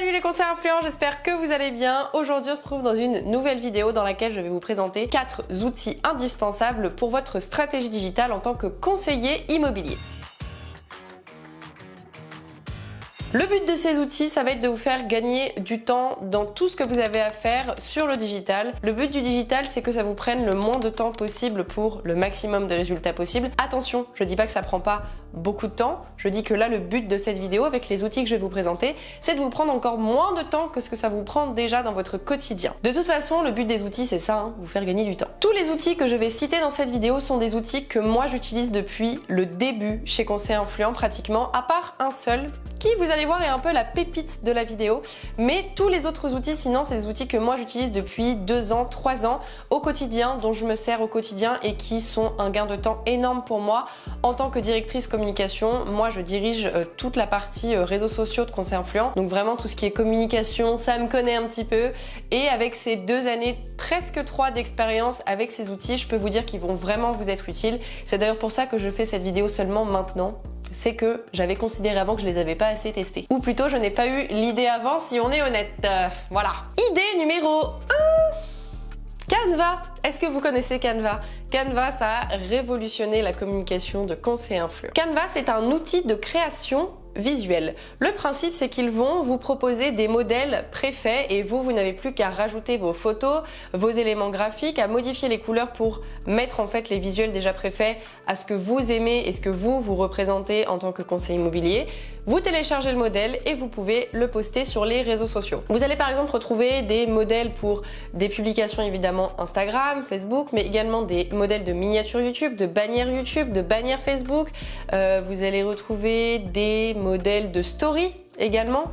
Salut les conseillers influents, j'espère que vous allez bien. Aujourd'hui on se retrouve dans une nouvelle vidéo dans laquelle je vais vous présenter 4 outils indispensables pour votre stratégie digitale en tant que conseiller immobilier. Le but de ces outils, ça va être de vous faire gagner du temps dans tout ce que vous avez à faire sur le digital. Le but du digital, c'est que ça vous prenne le moins de temps possible pour le maximum de résultats possibles. Attention, je dis pas que ça prend pas beaucoup de temps, je dis que là, le but de cette vidéo, avec les outils que je vais vous présenter, c'est de vous prendre encore moins de temps que ce que ça vous prend déjà dans votre quotidien. De toute façon, le but des outils, c'est ça, vous faire gagner du temps. Tous les outils que je vais citer dans cette vidéo sont des outils que moi, j'utilise depuis le début chez Conseiller Influent pratiquement, à part un seul, qui, vous allez voir, est un peu la pépite de la vidéo. Mais tous les autres outils, sinon, c'est des outils que moi j'utilise depuis 2 ans, 3 ans au quotidien, dont je me sers au quotidien et qui sont un gain de temps énorme pour moi. En tant que directrice communication, moi je dirige toute la partie réseaux sociaux de Conseiller Influent. Donc vraiment tout ce qui est communication, ça me connaît un petit peu. Et avec ces 2 années, presque 3 d'expérience avec ces outils, je peux vous dire qu'ils vont vraiment vous être utiles. C'est d'ailleurs pour ça que je fais cette vidéo seulement maintenant. C'est que j'avais considéré avant que je les avais pas assez testés. Ou plutôt, je n'ai pas eu l'idée avant, si on est honnête. Voilà. Idée numéro 1. Canva. Est-ce que vous connaissez Canva? Canva, ça a révolutionné la communication de conseillers influents. Canva, c'est un outil de création visuel. Le principe, c'est qu'ils vont vous proposer des modèles préfaits et vous n'avez plus qu'à rajouter vos photos, vos éléments graphiques, à modifier les couleurs pour mettre en fait les visuels déjà préfaits à ce que vous aimez et ce que vous représentez en tant que conseiller immobilier. Vous téléchargez le modèle et vous pouvez le poster sur les réseaux sociaux. Vous allez par exemple retrouver des modèles pour des publications évidemment Instagram, Facebook, mais également des modèles de miniatures YouTube, de bannières Facebook. Vous allez retrouver des modèles de story également.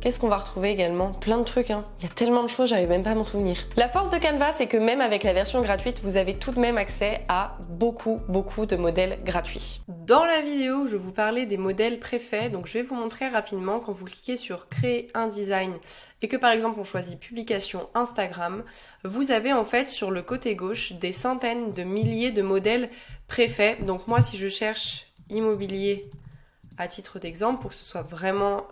Qu'est-ce qu'on va retrouver également? Plein de trucs, hein. Il y a tellement de choses, j'arrive même pas à m'en souvenir. La force de Canva, c'est que même avec la version gratuite, vous avez tout de même accès à beaucoup de modèles gratuits. Dans la vidéo, je vous parlais des modèles préfaits, donc je vais vous montrer rapidement quand vous cliquez sur créer un design et que par exemple on choisit publication Instagram, vous avez en fait sur le côté gauche des centaines de milliers de modèles préfaits. Donc moi, si je cherche immobilier à titre d'exemple, pour que ce soit vraiment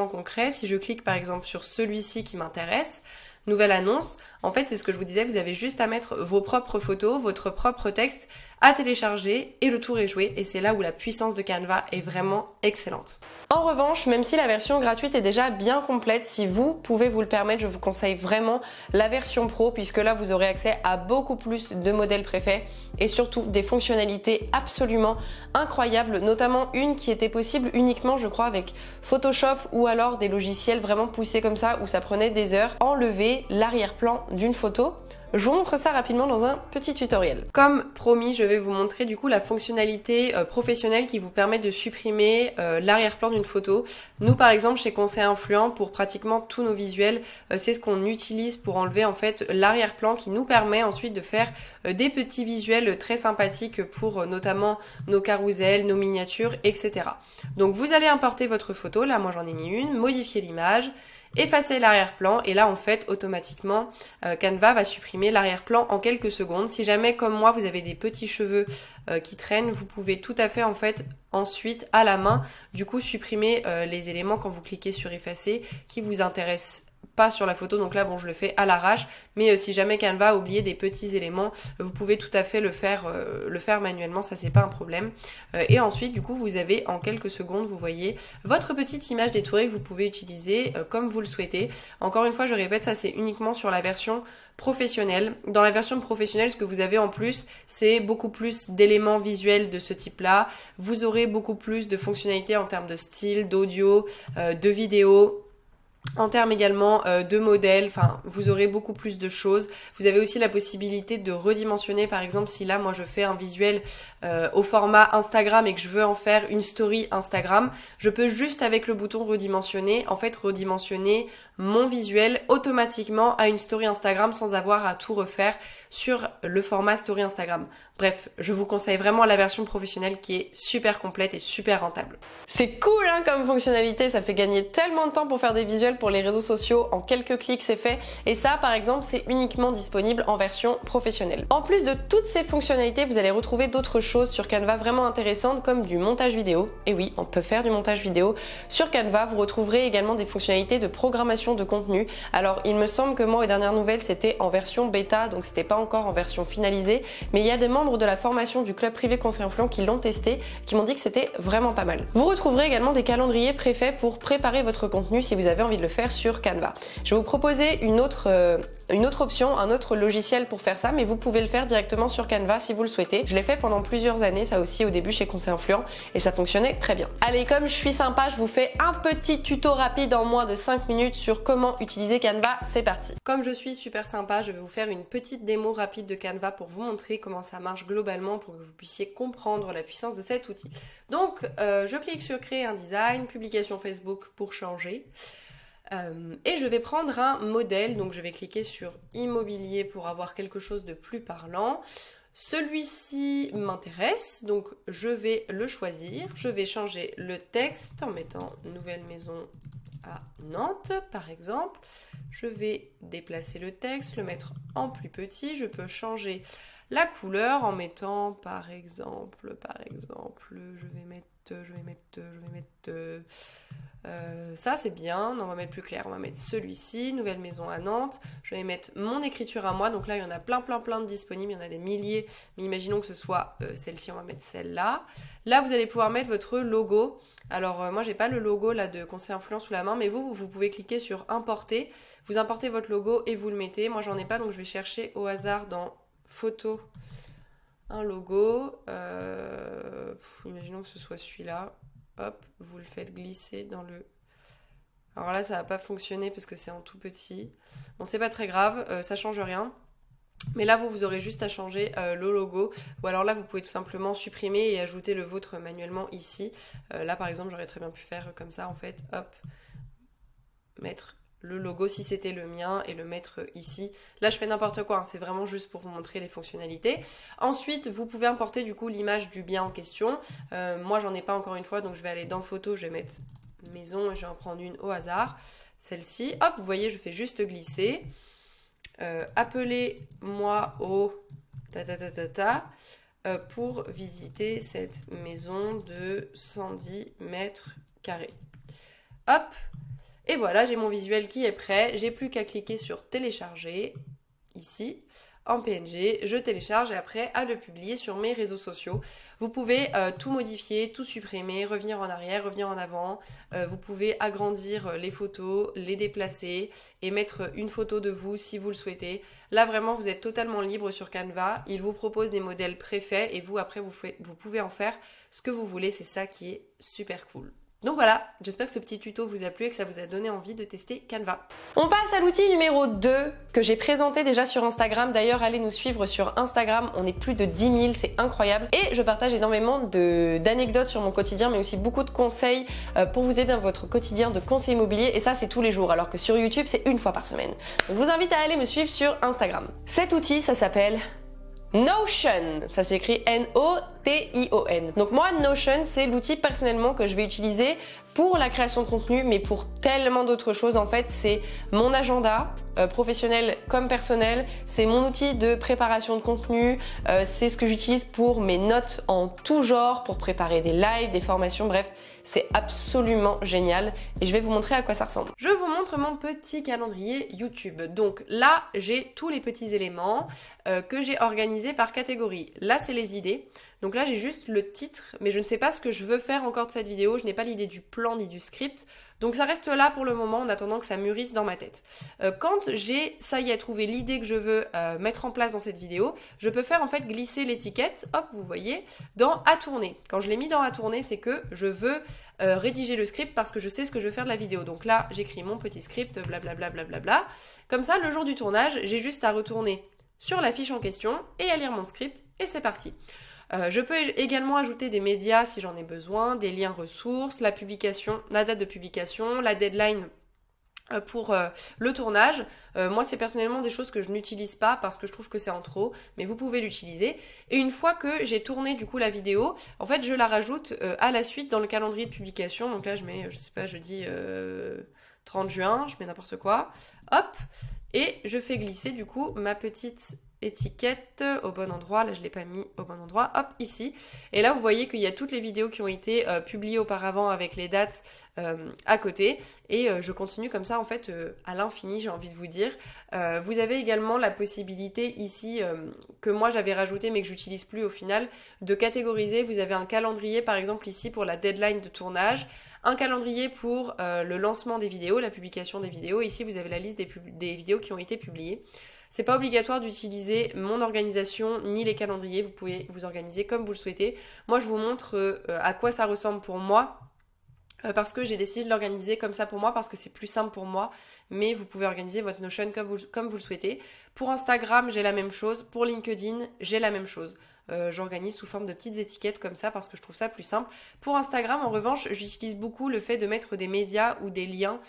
concret, si je clique par exemple sur celui-ci qui m'intéresse, nouvelle annonce, en fait c'est ce que je vous disais, vous avez juste à mettre vos propres photos, votre propre texte à télécharger et le tour est joué, et c'est là où la puissance de Canva est vraiment excellente. En revanche, même si la version gratuite est déjà bien complète, si vous pouvez vous le permettre, je vous conseille vraiment la version pro, puisque là vous aurez accès à beaucoup plus de modèles préfaits et surtout des fonctionnalités absolument incroyables, notamment une qui était possible uniquement je crois avec Photoshop ou alors des logiciels vraiment poussés comme ça où ça prenait des heures, enlever l'arrière-plan d'une photo. Je vous montre ça rapidement dans un petit tutoriel. Comme promis, je vais vous montrer du coup la fonctionnalité professionnelle qui vous permet de supprimer l'arrière-plan d'une photo. Nous par exemple chez Conseiller Influent, pour pratiquement tous nos visuels, c'est ce qu'on utilise pour enlever en fait l'arrière-plan qui nous permet ensuite de faire des petits visuels très sympathiques pour notamment nos carousels, nos miniatures, etc. Donc vous allez importer votre photo, là moi j'en ai mis une, modifier l'image, effacer l'arrière-plan et là en fait automatiquement Canva va supprimer l'arrière-plan en quelques secondes. Si jamais comme moi vous avez des petits cheveux qui traînent, vous pouvez tout à fait en fait ensuite à la main du coup supprimer les éléments quand vous cliquez sur effacer qui vous intéressent pas sur la photo, donc là bon je le fais à l'arrache, mais si jamais Canva a oublié des petits éléments, vous pouvez tout à fait le faire manuellement, ça c'est pas un problème. Et ensuite du coup vous avez en quelques secondes, vous voyez votre petite image détourée que vous pouvez utiliser comme vous le souhaitez. Encore une fois je répète, ça c'est uniquement sur la version professionnelle. Dans la version professionnelle, ce que vous avez en plus, c'est beaucoup plus d'éléments visuels de ce type-là. Vous aurez beaucoup plus de fonctionnalités en termes de style, d'audio, de vidéo, en termes également de modèles, enfin vous aurez beaucoup plus de choses. Vous avez aussi la possibilité de redimensionner, par exemple si là moi je fais un visuel au format Instagram et que je veux en faire une story Instagram, je peux juste avec le bouton redimensionner, en fait redimensionner mon visuel automatiquement à une story Instagram sans avoir à tout refaire sur le format story Instagram. Bref, je vous conseille vraiment la version professionnelle qui est super complète et super rentable. C'est cool hein, comme fonctionnalité, ça fait gagner tellement de temps pour faire des visuels pour les réseaux sociaux, en quelques clics c'est fait, et ça par exemple c'est uniquement disponible en version professionnelle. En plus de toutes ces fonctionnalités, vous allez retrouver d'autres choses sur Canva vraiment intéressantes comme du montage vidéo, et oui, on peut faire du montage vidéo sur Canva. Vous retrouverez également des fonctionnalités de programmation de contenu. Alors il me semble que moi aux dernières nouvelles c'était en version bêta, donc c'était pas encore en version finalisée, mais il y a des membres de la formation du club privé conseil influent qui l'ont testé, qui m'ont dit que c'était vraiment pas mal. Vous retrouverez également des calendriers préfaits pour préparer votre contenu si vous avez envie de le faire sur Canva. Je vais vous proposer une autre option, un autre logiciel pour faire ça, mais vous pouvez le faire directement sur Canva si vous le souhaitez. Je l'ai fait pendant plusieurs années, ça aussi au début chez Conseil Influent, et ça fonctionnait très bien. Allez, comme je suis sympa, je vous fais un petit tuto rapide en moins de 5 minutes sur comment utiliser Canva, c'est parti. Comme je suis super sympa, je vais vous faire une petite démo rapide de Canva pour vous montrer comment ça marche globalement pour que vous puissiez comprendre la puissance de cet outil. Donc, je clique sur créer un design, publication Facebook pour changer. Et je vais prendre un modèle, donc je vais cliquer sur immobilier pour avoir quelque chose de plus parlant. Celui-ci m'intéresse, donc je vais le choisir. Je vais changer le texte en mettant nouvelle maison à Nantes par exemple. Je vais déplacer le texte, le mettre en plus petit. Je peux changer la couleur en mettant par exemple, je vais mettre ça c'est bien, non, on va mettre plus clair, on va mettre celui-ci, nouvelle maison à Nantes, je vais mettre mon écriture à moi, donc là il y en a plein de disponibles, il y en a des milliers, mais imaginons que ce soit celle-ci, on va mettre celle-là. Là vous allez pouvoir mettre votre logo, alors moi j'ai pas le logo là de Conseil Influent sous la main, mais vous pouvez cliquer sur importer, vous importez votre logo et vous le mettez, moi j'en ai pas donc je vais chercher au hasard dans photo un logo, imaginons que ce soit celui-là, hop, vous le faites glisser dans le... Alors là ça va pas fonctionner parce que c'est en tout petit, bon c'est pas très grave, ça change rien. Mais là vous aurez juste à changer le logo, ou alors là vous pouvez tout simplement supprimer et ajouter le vôtre manuellement ici. Là par exemple j'aurais très bien pu faire comme ça en fait, hop, mettre le logo si c'était le mien et le mettre ici. Là je fais n'importe quoi, hein, c'est vraiment juste pour vous montrer les fonctionnalités. Ensuite vous pouvez importer du coup l'image du bien en question. Moi j'en ai pas encore une fois, donc je vais aller dans photo, je vais mettre maison et je vais en prendre une au hasard. Celle-ci, hop, vous voyez je fais juste glisser. Appelez-moi au pour visiter cette maison de 110 mètres carrés. Hop. Et voilà, j'ai mon visuel qui est prêt. J'ai plus qu'à cliquer sur télécharger, ici, en PNG. Je télécharge et après à le publier sur mes réseaux sociaux. Vous pouvez tout modifier, tout supprimer, revenir en arrière, revenir en avant. Vous pouvez agrandir les photos, les déplacer et mettre une photo de vous si vous le souhaitez. Là vraiment, vous êtes totalement libre sur Canva. Il vous propose des modèles préfaits et vous après, vous pouvez en faire ce que vous voulez. C'est ça qui est super cool. Donc voilà, j'espère que ce petit tuto vous a plu et que ça vous a donné envie de tester Canva. On passe à l'outil numéro 2 que j'ai présenté déjà sur Instagram. D'ailleurs, allez nous suivre sur Instagram, on est plus de 10 000, c'est incroyable. Et je partage énormément d'anecdotes sur mon quotidien, mais aussi beaucoup de conseils pour vous aider dans votre quotidien de conseil immobilier. Et ça, c'est tous les jours, alors que sur YouTube, c'est une fois par semaine. Donc je vous invite à aller me suivre sur Instagram. Cet outil, ça s'appelle Notion, ça s'écrit N-O-T-I-O-N. Donc moi, Notion, c'est l'outil personnellement que je vais utiliser pour la création de contenu, mais pour tellement d'autres choses. En fait, c'est mon agenda professionnel comme personnel, c'est mon outil de préparation de contenu, c'est ce que j'utilise pour mes notes en tout genre, pour préparer des lives, des formations, bref. C'est absolument génial et je vais vous montrer à quoi ça ressemble. Je vous montre mon petit calendrier YouTube. Donc là, j'ai tous les petits éléments que j'ai organisés par catégorie. Là, c'est les idées. Donc là, j'ai juste le titre, mais je ne sais pas ce que je veux faire encore de cette vidéo. Je n'ai pas l'idée du plan ni du script. Donc ça reste là pour le moment en attendant que ça mûrisse dans ma tête. Quand j'ai, ça y est, trouvé l'idée que je veux mettre en place dans cette vidéo, je peux faire en fait glisser l'étiquette, hop, vous voyez, dans à tourner. Quand je l'ai mis dans à tourner, c'est que je veux rédiger le script parce que je sais ce que je veux faire de la vidéo. Donc là, j'écris mon petit script, blablabla, blablabla. Comme ça, le jour du tournage, j'ai juste à retourner sur la fiche en question et à lire mon script et c'est parti. Je peux également ajouter des médias si j'en ai besoin, des liens ressources, la publication, la date de publication, la deadline pour le tournage. Moi c'est personnellement des choses que je n'utilise pas parce que je trouve que c'est en trop, mais vous pouvez l'utiliser. Et une fois que j'ai tourné du coup la vidéo, en fait je la rajoute à la suite dans le calendrier de publication. Donc là je mets, je sais pas, je dis 30 juin, je mets n'importe quoi, hop, et je fais glisser du coup ma petite étiquette au bon endroit. Là je l'ai pas mis au bon endroit, hop, ici. Et là vous voyez qu'il y a toutes les vidéos qui ont été publiées auparavant avec les dates à côté, et je continue comme ça en fait à l'infini, j'ai envie de vous dire. Vous avez également la possibilité ici que moi j'avais rajouté mais que j'utilise plus au final, de catégoriser. Vous avez un calendrier par exemple ici pour la deadline de tournage, un calendrier pour le lancement des vidéos, la publication des vidéos. Ici vous avez la liste des vidéos qui ont été publiées. C'est pas obligatoire d'utiliser mon organisation ni les calendriers, vous pouvez vous organiser comme vous le souhaitez. Moi je vous montre à quoi ça ressemble pour moi, parce que j'ai décidé de l'organiser comme ça pour moi, parce que c'est plus simple pour moi, mais vous pouvez organiser votre Notion comme vous le souhaitez. Pour Instagram, j'ai la même chose. Pour LinkedIn, j'ai la même chose. J'organise sous forme de petites étiquettes comme ça parce que je trouve ça plus simple. Pour Instagram, en revanche, j'utilise beaucoup le fait de mettre des médias ou des liens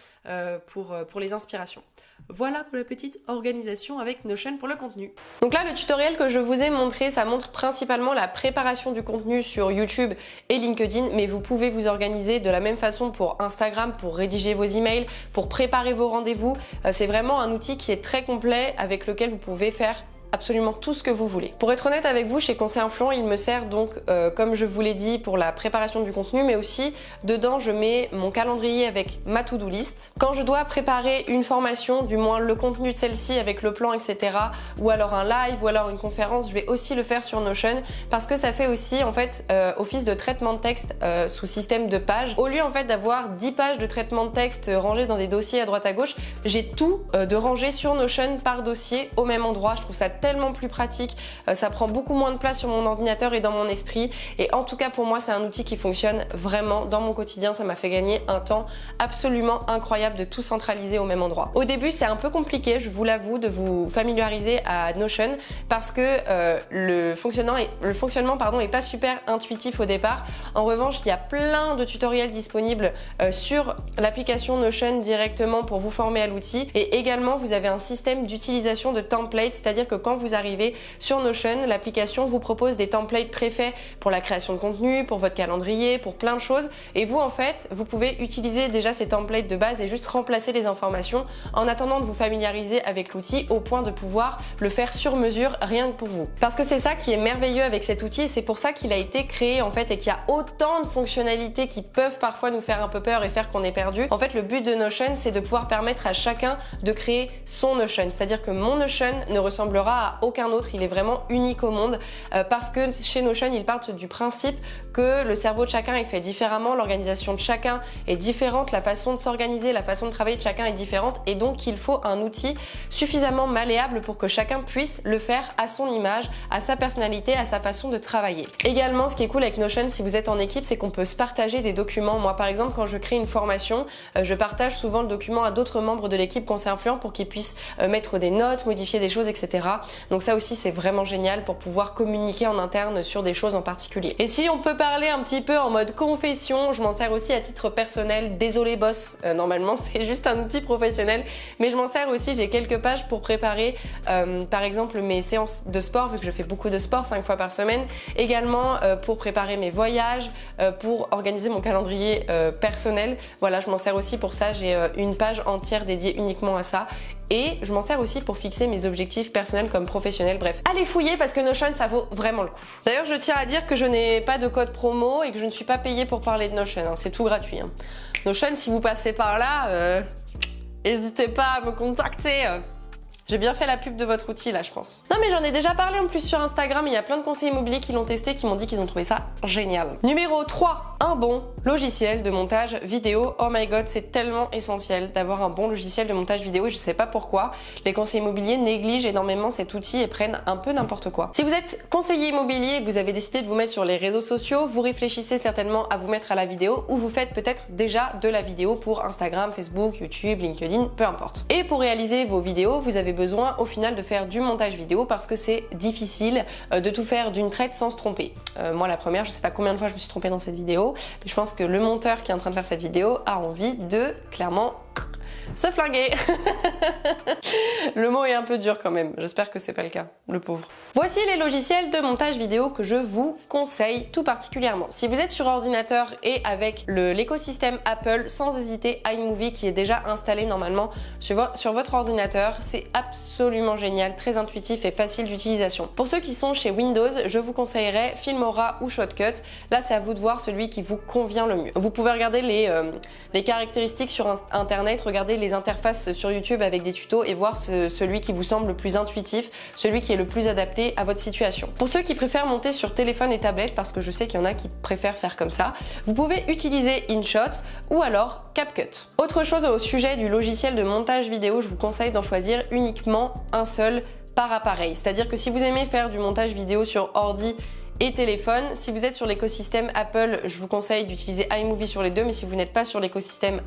pour les inspirations. Voilà pour la petite organisation avec Notion pour le contenu. Donc là, le tutoriel que je vous ai montré, ça montre principalement la préparation du contenu sur YouTube et LinkedIn, mais vous pouvez vous organiser de la même façon pour Instagram, pour rédiger vos emails, pour préparer vos rendez-vous. C'est vraiment un outil qui est très complet avec lequel vous pouvez faire absolument tout ce que vous voulez. Pour être honnête avec vous, chez Conseil Influent, il me sert donc, comme je vous l'ai dit, pour la préparation du contenu, mais aussi dedans, je mets mon calendrier avec ma to-do list. Quand je dois préparer une formation, du moins le contenu de celle-ci avec le plan, etc., ou alors un live, ou alors une conférence, je vais aussi le faire sur Notion parce que ça fait aussi en fait office de traitement de texte sous système de pages. Au lieu en fait d'avoir 10 pages de traitement de texte rangées dans des dossiers à droite à gauche, j'ai tout de rangé sur Notion par dossier au même endroit. Je trouve ça tellement plus pratique, ça prend beaucoup moins de place sur mon ordinateur et dans mon esprit, et en tout cas pour moi c'est un outil qui fonctionne vraiment dans mon quotidien. Ça m'a fait gagner un temps absolument incroyable de tout centraliser au même endroit. Au début c'est un peu compliqué, je vous l'avoue, de vous familiariser à Notion parce que le fonctionnement est pas super intuitif au départ. En revanche, il y a plein de tutoriels disponibles sur l'application Notion directement pour vous former à l'outil, et également vous avez un système d'utilisation de templates, c'est-à-dire que quand vous arrivez sur Notion, l'application vous propose des templates préfaits pour la création de contenu, pour votre calendrier, pour plein de choses, et vous en fait, vous pouvez utiliser déjà ces templates de base et juste remplacer les informations en attendant de vous familiariser avec l'outil au point de pouvoir le faire sur mesure rien que pour vous. Parce que c'est ça qui est merveilleux avec cet outil, et c'est pour ça qu'il a été créé en fait, et qu'il y a autant de fonctionnalités qui peuvent parfois nous faire un peu peur et faire qu'on est perdu. En fait, le but de Notion, c'est de pouvoir permettre à chacun de créer son Notion, c'est-à-dire que mon Notion ne ressemblera à aucun autre, il est vraiment unique au monde parce que chez Notion, ils partent du principe que le cerveau de chacun est fait différemment, l'organisation de chacun est différente, la façon de s'organiser, la façon de travailler de chacun est différente, et donc il faut un outil suffisamment malléable pour que chacun puisse le faire à son image, à sa personnalité, à sa façon de travailler. Également, ce qui est cool avec Notion, si vous êtes en équipe, c'est qu'on peut se partager des documents. Moi par exemple, quand je crée une formation, je partage souvent le document à d'autres membres de l'équipe Conseil Influent pour qu'ils puissent mettre des notes, modifier des choses, etc. Donc ça aussi c'est vraiment génial pour pouvoir communiquer en interne sur des choses en particulier. Et si on peut parler un petit peu en mode confession, je m'en sers aussi à titre personnel. Désolé boss, normalement c'est juste un outil professionnel, mais je m'en sers aussi, j'ai quelques pages pour préparer par exemple mes séances de sport, vu que je fais beaucoup de sport 5 fois par semaine. Également pour préparer mes voyages, pour organiser mon calendrier personnel. Voilà, je m'en sers aussi pour ça, j'ai une page entière dédiée uniquement à ça. Et je m'en sers aussi pour fixer mes objectifs personnels comme professionnels. Bref, allez fouiller parce que Notion, ça vaut vraiment le coup. D'ailleurs, je tiens à dire que je n'ai pas de code promo et que je ne suis pas payée pour parler de Notion. Hein. C'est tout gratuit. Hein. Notion, si vous passez par là, n'hésitez pas à me contacter. J'ai bien fait la pub de votre outil là, je pense. Non mais j'en ai déjà parlé en plus sur Instagram, il y a plein de conseillers immobiliers qui l'ont testé, qui m'ont dit qu'ils ont trouvé ça génial. Numéro 3, un bon logiciel de montage vidéo. Oh my god, c'est tellement essentiel d'avoir un bon logiciel de montage vidéo, et je sais pas pourquoi les conseillers immobiliers négligent énormément cet outil et prennent un peu n'importe quoi. Si vous êtes conseiller immobilier et que vous avez décidé de vous mettre sur les réseaux sociaux, vous réfléchissez certainement à vous mettre à la vidéo, ou vous faites peut-être déjà de la vidéo pour Instagram, Facebook, YouTube, LinkedIn, peu importe. Et pour réaliser vos vidéos, vous avez besoin au final de faire du montage vidéo parce que c'est difficile de tout faire d'une traite sans se tromper. Moi la première, je sais pas combien de fois je me suis trompée dans cette vidéo, mais je pense que le monteur qui est en train de faire cette vidéo a envie de clairement se flinguer. Le mot est un peu dur quand même, j'espère que c'est pas le cas, le pauvre. Voici les logiciels de montage vidéo que je vous conseille tout particulièrement. Si vous êtes sur ordinateur et avec l'écosystème Apple, sans hésiter, iMovie qui est déjà installé normalement sur votre ordinateur, c'est absolument génial, très intuitif et facile d'utilisation. Pour ceux qui sont chez Windows, je vous conseillerais Filmora ou Shotcut. Là, c'est à vous de voir celui qui vous convient le mieux. Vous pouvez regarder les caractéristiques sur internet, regarder les interfaces sur YouTube avec des tutos et voir celui qui vous semble le plus intuitif, celui qui est le plus adapté à votre situation. Pour ceux qui préfèrent monter sur téléphone et tablette, parce que je sais qu'il y en a qui préfèrent faire comme ça, vous pouvez utiliser InShot ou alors CapCut. Autre chose au sujet du logiciel de montage vidéo, je vous conseille d'en choisir uniquement un seul par appareil. C'est-à-dire que si vous aimez faire du montage vidéo sur ordi et téléphone, si vous êtes sur l'écosystème Apple, je vous conseille d'utiliser iMovie sur les deux, mais si vous n'êtes pas sur l'écosystème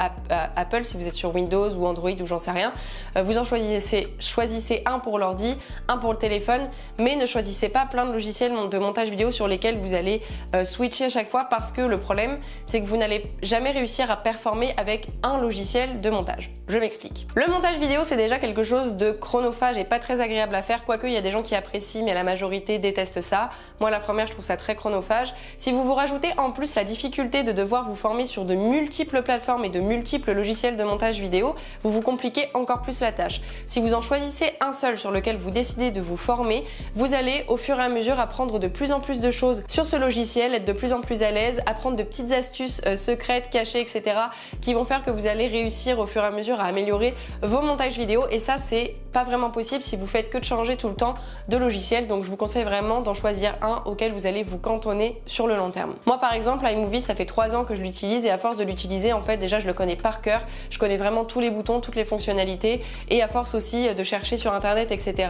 Apple, si vous êtes sur Windows ou Android ou j'en sais rien, vous en choisissez un pour l'ordi, un pour le téléphone, mais ne choisissez pas plein de logiciels de montage vidéo sur lesquels vous allez switcher à chaque fois, parce que le problème, c'est que vous n'allez jamais réussir à performer avec un logiciel de montage. Je m'explique. Le montage vidéo, c'est déjà quelque chose de chronophage et pas très agréable à faire, quoique il y a des gens qui apprécient, mais la majorité déteste ça. Moi, la première, je trouve ça très chronophage. Si vous rajoutez en plus la difficulté de devoir vous former sur de multiples plateformes et de multiples logiciels de montage vidéo, vous vous compliquez encore plus la tâche. Si vous en choisissez un seul sur lequel vous décidez de vous former, vous allez au fur et à mesure apprendre de plus en plus de choses sur ce logiciel, être de plus en plus à l'aise, apprendre de petites astuces secrètes, cachées, etc. qui vont faire que vous allez réussir au fur et à mesure à améliorer vos montages vidéo, et ça, c'est pas vraiment possible si vous faites que de changer tout le temps de logiciel. Donc je vous conseille vraiment d'en choisir un auquel vous allez vous cantonner sur le long terme. Moi par exemple, iMovie, ça fait 3 ans que je l'utilise, et à force de l'utiliser, en fait déjà je le connais par cœur, je connais vraiment tous les boutons, toutes les fonctionnalités, et à force aussi de chercher sur internet, etc.,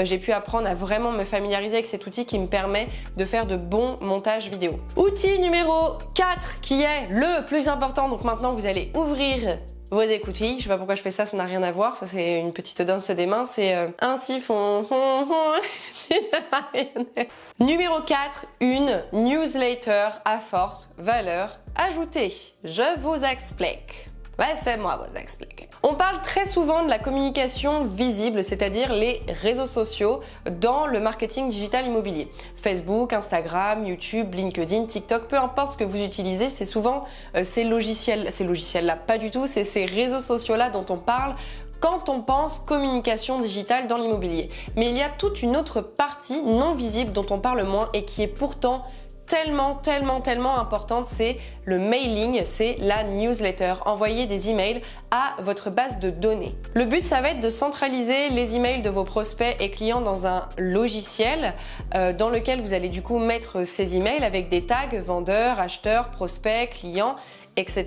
j'ai pu apprendre à vraiment me familiariser avec cet outil qui me permet de faire de bons montages vidéo. Outil numéro 4 qui est le plus important, donc maintenant vous allez ouvrir vos écoutilles. Je sais pas pourquoi je fais ça, ça n'a rien à voir, ça c'est une petite danse des mains, c'est un siphon. Numéro 4, une newsletter à forte valeur ajoutée. Je vous explique. Laissez-moi vous expliquer. On parle très souvent de la communication visible, c'est-à-dire les réseaux sociaux dans le marketing digital immobilier. Facebook, Instagram, YouTube, LinkedIn, TikTok, peu importe ce que vous utilisez, c'est souvent ces logiciels-là, pas du tout, c'est ces réseaux sociaux-là dont on parle quand on pense communication digitale dans l'immobilier. Mais il y a toute une autre partie non visible dont on parle moins et qui est pourtant tellement importante, c'est le mailing, c'est la newsletter. Envoyer des emails à votre base de données. Le but, ça va être de centraliser les emails de vos prospects et clients dans un logiciel dans lequel vous allez du coup mettre ces emails avec des tags vendeurs, acheteurs, prospects, clients, etc.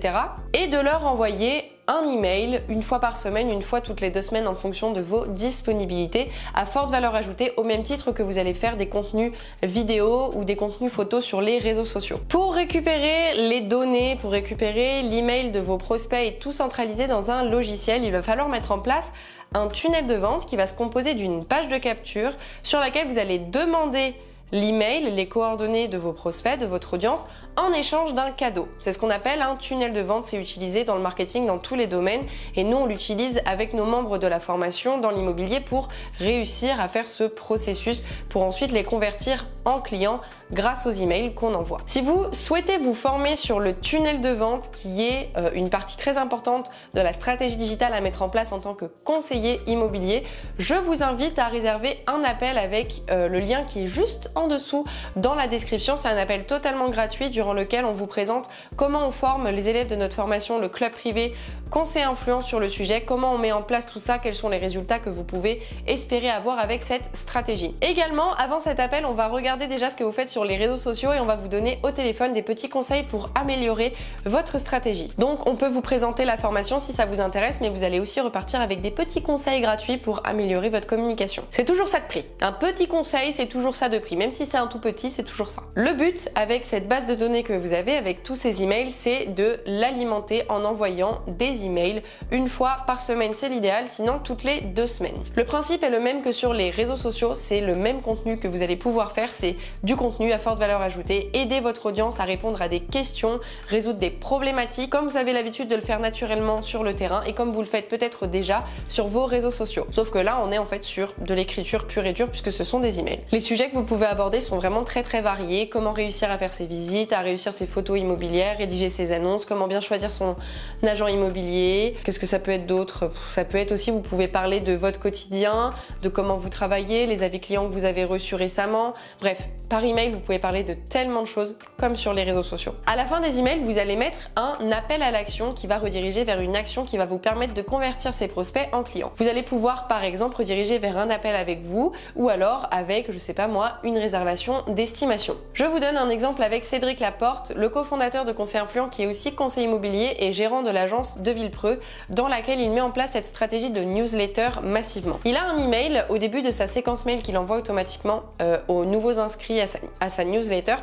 et de leur envoyer un email une fois par semaine, une fois toutes les 2 semaines en fonction de vos disponibilités, à forte valeur ajoutée, au même titre que vous allez faire des contenus vidéo ou des contenus photos sur les réseaux sociaux. Pour récupérer les données, pour récupérer l'email de vos prospects et tout centraliser dans un logiciel, il va falloir mettre en place un tunnel de vente qui va se composer d'une page de capture sur laquelle vous allez demander l'email, les coordonnées de vos prospects, de votre audience, en échange d'un cadeau. C'est ce qu'on appelle un tunnel de vente, c'est utilisé dans le marketing dans tous les domaines, et nous on l'utilise avec nos membres de la formation dans l'immobilier pour réussir à faire ce processus, pour ensuite les convertir en clients grâce aux emails qu'on envoie. Si vous souhaitez vous former sur le tunnel de vente, qui est une partie très importante de la stratégie digitale à mettre en place en tant que conseiller immobilier, je vous invite à réserver un appel avec le lien qui est juste en dessous dans la description. C'est un appel totalement gratuit durant lequel on vous présente comment on forme les élèves de notre formation, le club privé conseil influent sur le sujet, comment on met en place tout ça, quels sont les résultats que vous pouvez espérer avoir avec cette stratégie. Également, avant cet appel, on va regarder déjà ce que vous faites sur les réseaux sociaux et on va vous donner au téléphone des petits conseils pour améliorer votre stratégie. Donc on peut vous présenter la formation si ça vous intéresse, mais vous allez aussi repartir avec des petits conseils gratuits pour améliorer votre communication. C'est toujours ça de prix. Un petit conseil, c'est toujours ça de prix. Même même si c'est un tout petit, c'est toujours ça. Le but avec cette base de données que vous avez, avec tous ces emails, c'est de l'alimenter en envoyant des emails une fois par semaine, c'est l'idéal, sinon toutes les 2 semaines. Le principe est le même que sur les réseaux sociaux, c'est le même contenu que vous allez pouvoir faire, c'est du contenu à forte valeur ajoutée, aider votre audience à répondre à des questions, résoudre des problématiques, comme vous avez l'habitude de le faire naturellement sur le terrain et comme vous le faites peut-être déjà sur vos réseaux sociaux. Sauf que là, on est en fait sur de l'écriture pure et dure puisque ce sont des emails. Les sujets que vous pouvez aborder sont vraiment très variés. Comment réussir à faire ses visites, à réussir ses photos immobilières, rédiger ses annonces, comment bien choisir son agent immobilier. Qu'est-ce que ça peut être d'autre? Ça peut être aussi, vous pouvez parler de votre quotidien, de comment vous travaillez, les avis clients que vous avez reçus récemment. Bref, par email, vous pouvez parler de tellement de choses comme sur les réseaux sociaux. À la fin des emails, vous allez mettre un appel à l'action qui va rediriger vers une action qui va vous permettre de convertir ces prospects en clients. Vous allez pouvoir par exemple rediriger vers un appel avec vous ou alors avec, je sais pas moi, une réservation d'estimation. Je vous donne un exemple avec Cédric Laporte, le cofondateur de Conseil Influent qui est aussi conseiller immobilier et gérant de l'agence de Villepreux dans laquelle il met en place cette stratégie de newsletter massivement. Il a un email au début de sa séquence mail qu'il envoie automatiquement aux nouveaux inscrits à sa newsletter,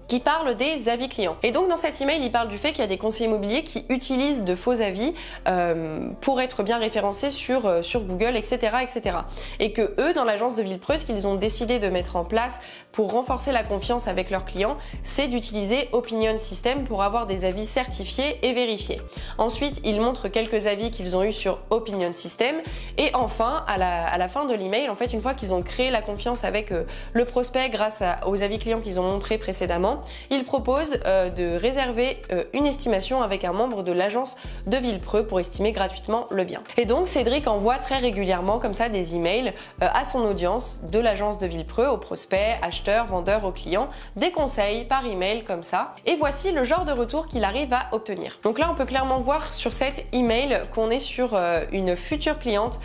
qui parle des avis clients. Et donc dans cet email, il parle du fait qu'il y a des conseillers immobiliers qui utilisent de faux avis pour être bien référencés sur Google, etc., etc. Et que eux, dans l'agence de Villepreux, ce qu'ils ont décidé de mettre en place pour renforcer la confiance avec leurs clients, c'est d'utiliser Opinion System pour avoir des avis certifiés et vérifiés. Ensuite, ils montrent quelques avis qu'ils ont eu sur Opinion System. Et enfin, à la fin de l'email, en fait, une fois qu'ils ont créé la confiance avec le prospect grâce aux avis clients qu'ils ont montrés précédemment, ils proposent de réserver une estimation avec un membre de l'agence de Villepreux pour estimer gratuitement le bien. Et donc, Cédric envoie très régulièrement comme ça des emails à son audience de l'agence de Villepreux, aux prospects, acheteurs, vendeurs, aux clients, des conseils par email comme ça. Et voici le genre de retour qu'il arrive à obtenir. Donc là, on peut clairement voir sur cet email qu'on est sur une future cliente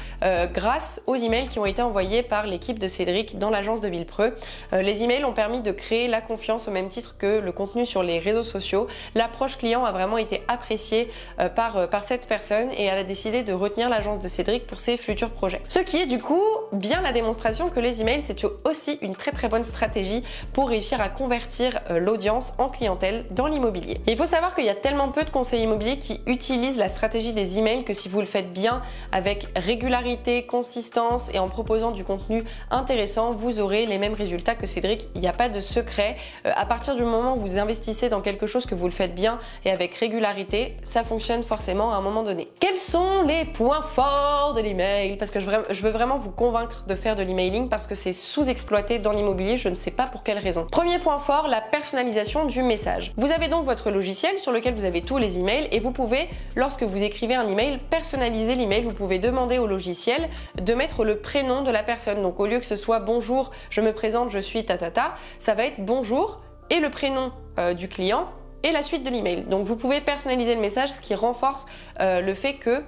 grâce aux emails qui ont été envoyés par l'équipe de Cédric dans l'agence de Villepreux. Les emails ont permis de créer la confiance au même titre que le contenu sur les réseaux sociaux. L'approche client a vraiment été appréciée par cette personne et elle a décidé de retenir l'agence de Cédric pour ses futurs projets. Ce qui est du coup bien la démonstration que les emails, c'est aussi une très bonne stratégie pour réussir à convertir l'audience en clientèle dans l'immobilier. Il faut savoir qu'il y a tellement peu de conseillers immobiliers qui utilisent la stratégie des emails que si vous le faites bien avec régularité, consistance et en proposant du contenu intéressant, vous aurez les mêmes résultats que Cédric. Il n'y a pas de secret. À partir du moment où vous investissez dans quelque chose que vous le faites bien et avec régularité, ça fonctionne forcément à un moment donné. Quels sont les points forts de l'email? Parce que je veux vraiment vous convaincre de faire de l'emailing parce que c'est sous-exploité dans l'immobilier, je ne sais pas pour quelle raison. Premier point fort, la personnalisation du message. Vous avez donc votre logiciel sur lequel vous avez tous les emails et vous pouvez, lorsque vous écrivez un email, personnaliser l'email. Vous pouvez demander au logiciel de mettre le prénom de la personne. Donc au lieu que ce soit bonjour, je me présente, je suis tatata, ça va être bonjour et le prénom du client et la suite de l'email. Donc vous pouvez personnaliser le message, ce qui renforce le fait que,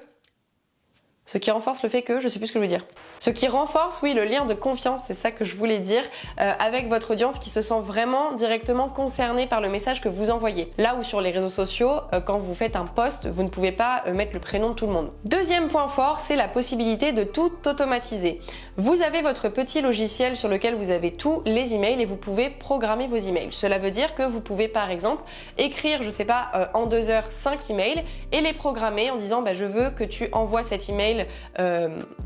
je sais plus ce que je veux dire. Ce qui renforce, oui, le lien de confiance, c'est ça que je voulais dire, avec votre audience qui se sent vraiment directement concernée par le message que vous envoyez. Là où sur les réseaux sociaux, quand vous faites un post, vous ne pouvez pas mettre le prénom de tout le monde. Deuxième point fort, c'est la possibilité de tout automatiser. Vous avez votre petit logiciel sur lequel vous avez tous les emails et vous pouvez programmer vos emails. Cela veut dire que vous pouvez par exemple écrire, je sais pas, en 2 heures 5 emails et les programmer en disant je veux que tu envoies cet email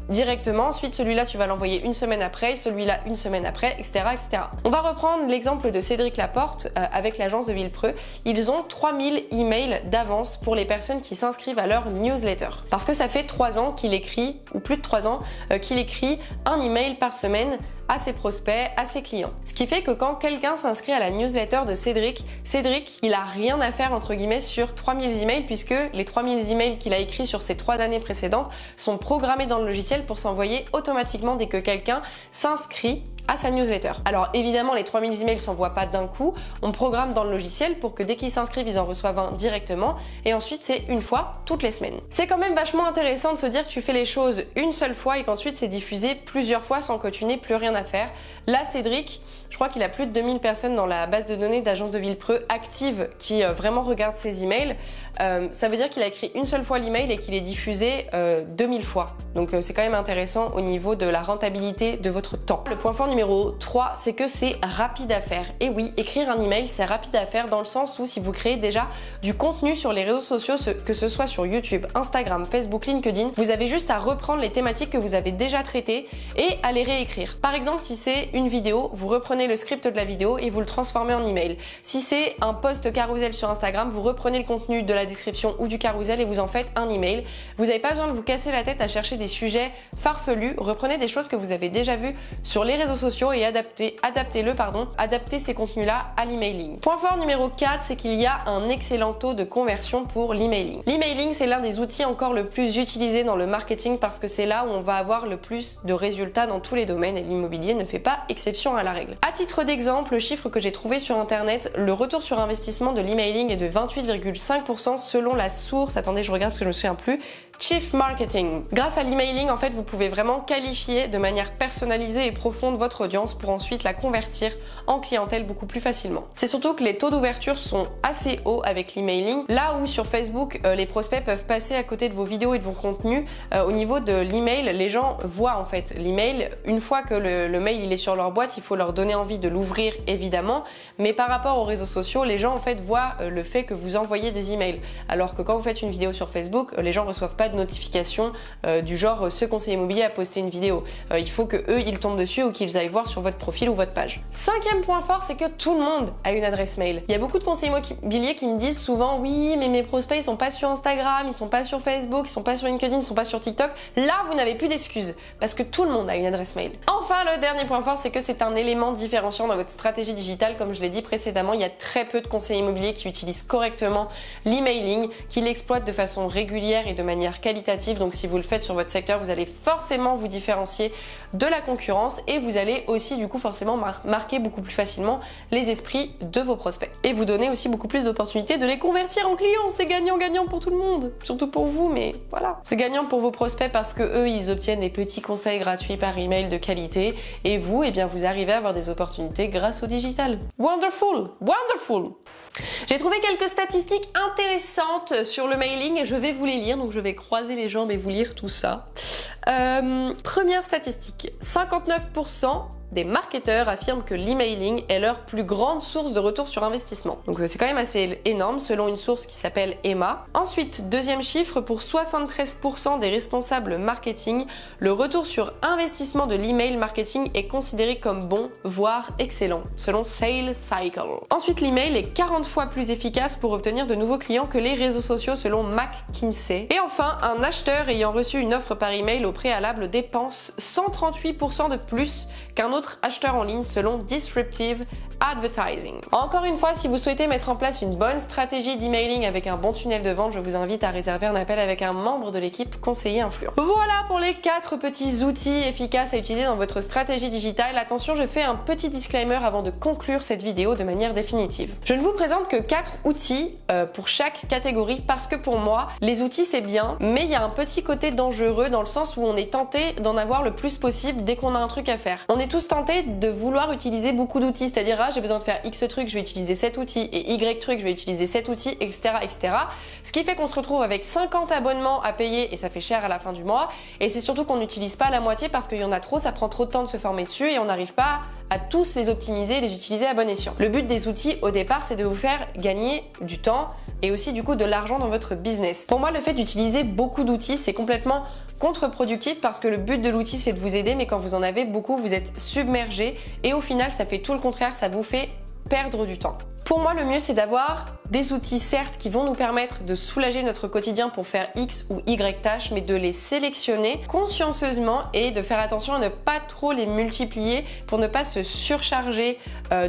directement, ensuite celui-là tu vas l'envoyer une semaine après, celui-là une semaine après, etc., etc. On va reprendre l'exemple de Cédric Laporte avec l'agence de Villepreux. Ils ont 3000 emails d'avance pour les personnes qui s'inscrivent à leur newsletter. Parce que ça fait 3 ans qu'il écrit, ou plus de 3 ans, qu'il écrit un email par semaine à ses prospects, à ses clients. Ce qui fait que quand quelqu'un s'inscrit à la newsletter de Cédric, il a rien à faire entre guillemets sur 3000 emails puisque les 3000 emails qu'il a écrits sur ces 3 années précédentes sont programmés dans le logiciel pour s'envoyer automatiquement dès que quelqu'un s'inscrit à sa newsletter. Alors évidemment, les 3000 emails s'envoient pas d'un coup, on programme dans le logiciel pour que dès qu'ils s'inscrivent, ils en reçoivent un directement et ensuite c'est une fois toutes les semaines. C'est quand même vachement intéressant de se dire que tu fais les choses une seule fois et qu'ensuite c'est diffusé plusieurs fois sans que tu n'aies plus rien rien à faire. Là, Cédric, je crois qu'il a plus de 2000 personnes dans la base de données d'Agence de Villepreux active qui vraiment regardent ses emails. Ça veut dire qu'il a écrit une seule fois l'email et qu'il est diffusé 2000 fois. Donc c'est quand même intéressant au niveau de la rentabilité de votre temps. Le point fort numéro 3, c'est que c'est rapide à faire. Et oui, écrire un email, c'est rapide à faire dans le sens où si vous créez déjà du contenu sur les réseaux sociaux, que ce soit sur YouTube, Instagram, Facebook, LinkedIn, vous avez juste à reprendre les thématiques que vous avez déjà traitées et à les réécrire. Par exemple, si c'est une vidéo, vous reprenez le script de la vidéo et vous le transformez en email. Si c'est un post carousel sur Instagram, vous reprenez le contenu de la description ou du carousel et vous en faites un email. Vous n'avez pas besoin de vous casser la tête à chercher des sujets farfelus. Reprenez des choses que vous avez déjà vues sur les réseaux sociaux et adaptez ces contenus-là à l'emailing. Point fort numéro 4, c'est qu'il y a un excellent taux de conversion pour l'emailing. L'emailing, c'est l'un des outils encore le plus utilisé dans le marketing parce que c'est là où on va avoir le plus de résultats dans tous les domaines et l'immobilier ne fait pas exception à la règle. À titre d'exemple, le chiffre que j'ai trouvé sur internet, le retour sur investissement de l'emailing est de 28,5% selon la source, attendez je regarde parce que je me souviens plus, Chief Marketing. Grâce à l'emailing, en fait, vous pouvez vraiment qualifier de manière personnalisée et profonde votre audience pour ensuite la convertir en clientèle beaucoup plus facilement. C'est surtout que les taux d'ouverture sont assez hauts avec l'emailing. Là où sur Facebook, les prospects peuvent passer à côté de vos vidéos et de vos contenus, au niveau de l'email, les gens voient en fait l'email. Une fois que le mail il est sur leur boîte, il faut leur donner envie de l'ouvrir évidemment. Mais par rapport aux réseaux sociaux, les gens en fait voient le fait que vous envoyez des emails. Alors que quand vous faites une vidéo sur Facebook, les gens reçoivent pas de notification du genre ce conseiller immobilier a posté une vidéo. Il faut que eux ils tombent dessus ou qu'ils aillent voir sur votre profil ou votre page. Cinquième point fort, c'est que tout le monde a une adresse mail. Il y a beaucoup de conseillers immobiliers qui me disent souvent oui mais mes prospects ils sont pas sur Instagram, ils sont pas sur Facebook, ils sont pas sur LinkedIn, ils sont pas sur TikTok. Là vous n'avez plus d'excuses parce que tout le monde a une adresse mail. Enfin le dernier point fort, c'est que c'est un élément différenciant dans votre stratégie digitale. Comme je l'ai dit précédemment, il y a très peu de conseillers immobiliers qui utilisent correctement l'emailing, qui l'exploitent de façon régulière et de manière qualitative. Donc si vous le faites sur votre secteur, vous allez forcément vous différencier de la concurrence et vous allez aussi du coup forcément marquer beaucoup plus facilement les esprits de vos prospects et vous donner aussi beaucoup plus d'opportunités de les convertir en clients. C'est gagnant-gagnant pour tout le monde, surtout pour vous, mais voilà. C'est gagnant pour vos prospects parce que eux ils obtiennent des petits conseils gratuits par email de qualité et vous, eh bien vous arrivez à avoir des opportunités grâce au digital. Wonderful, wonderful. J'ai trouvé quelques statistiques intéressantes sur le mailing et je vais vous les lire, donc je vais croiser les jambes et vous lire tout ça. Première statistique, 59% des marketeurs affirment que l'emailing est leur plus grande source de retour sur investissement. Donc c'est quand même assez énorme selon une source qui s'appelle Emma. Ensuite, deuxième chiffre, pour 73% des responsables marketing, le retour sur investissement de l'email marketing est considéré comme bon, voire excellent, selon Sales Cycle. Ensuite, l'email est 40 fois plus efficace pour obtenir de nouveaux clients que les réseaux sociaux selon McKinsey. Et enfin, un acheteur ayant reçu une offre par email au préalable dépense 138% de plus qu'un autre acheteur en ligne selon Disruptive Advertising. Encore une fois, si vous souhaitez mettre en place une bonne stratégie d'emailing avec un bon tunnel de vente, je vous invite à réserver un appel avec un membre de l'équipe conseiller influent. Voilà pour les 4 petits outils efficaces à utiliser dans votre stratégie digitale. Attention, je fais un petit disclaimer avant de conclure cette vidéo de manière définitive. Je ne vous présente que 4 outils pour chaque catégorie parce que pour moi, les outils c'est bien, mais il y a un petit côté dangereux dans le sens où on est tenté d'en avoir le plus possible dès qu'on a un truc à faire. On est tous tentés de vouloir utiliser beaucoup d'outils, c'est-à-dire j'ai besoin de faire X truc, je vais utiliser cet outil et Y truc, je vais utiliser cet outil, etc. etc. Ce qui fait qu'on se retrouve avec 50 abonnements à payer et ça fait cher à la fin du mois. Et c'est surtout qu'on n'utilise pas la moitié parce qu'il y en a trop, ça prend trop de temps de se former dessus et on n'arrive pas à tous les optimiser et les utiliser à bon escient. Le but des outils au départ, c'est de vous faire gagner du temps et aussi du coup de l'argent dans votre business. Pour moi, le fait d'utiliser beaucoup d'outils, c'est complètement contre-productif parce que le but de l'outil c'est de vous aider, mais quand vous en avez beaucoup, vous êtes submergé et au final ça fait tout le contraire, ça vous fait perdre du temps. Pour moi, le mieux c'est d'avoir des outils certes qui vont nous permettre de soulager notre quotidien pour faire X ou Y tâches, mais de les sélectionner consciencieusement et de faire attention à ne pas trop les multiplier pour ne pas se surcharger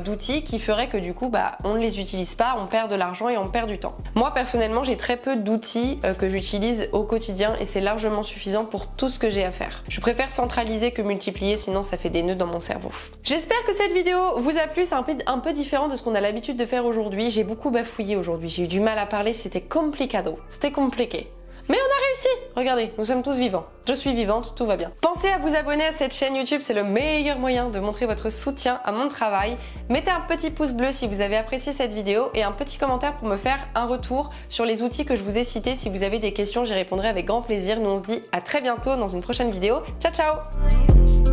d'outils qui feraient que du coup on ne les utilise pas, on perd de l'argent et on perd du temps. Moi personnellement, j'ai très peu d'outils que j'utilise au quotidien et c'est largement suffisant pour tout ce que j'ai à faire. Je préfère centraliser que multiplier, sinon ça fait des nœuds dans mon cerveau. J'espère que cette vidéo vous a plu, c'est un peu différent de ce qu'on a l'habitude de faire aujourd'hui. J'ai beaucoup bafouillé aujourd'hui, j'ai eu du mal à parler, c'était complicado, c'était compliqué. Mais on a réussi! Regardez, nous sommes tous vivants. Je suis vivante, tout va bien. Pensez à vous abonner à cette chaîne YouTube, c'est le meilleur moyen de montrer votre soutien à mon travail. Mettez un petit pouce bleu si vous avez apprécié cette vidéo et un petit commentaire pour me faire un retour sur les outils que je vous ai cités. Si vous avez des questions, j'y répondrai avec grand plaisir. Nous on se dit à très bientôt dans une prochaine vidéo. Ciao ciao!